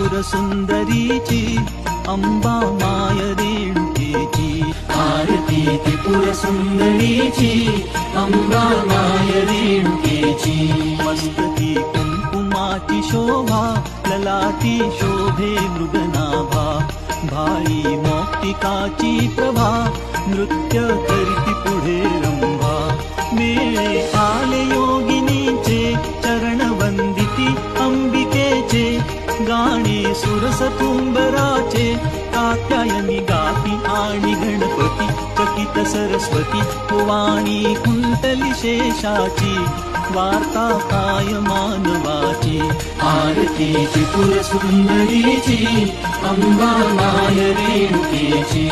त्रिपुर सुंदरीची अंबा माय रेणुकेची आरती त्रिपुर सुंदरीची अंबा माय रेणुकेची मस्तकी कुंकुमाची शोभा ललाटी शोभे मृगनाभा भाळी मौक्तिकाची प्रभा नृत्य करीती पुढे रंभा मेळे आले योगिनीचे चरण वंदिती अंबिकेचे गाणे सुरस तुंबराचे कात्यायनी गाती आणि गणपती चकित सरस्वती वाणी कुंतली शेषाची वार्ता काय मानवाची आरती त्रिपुर सुंदरीची अंबा माय रेणुकेची।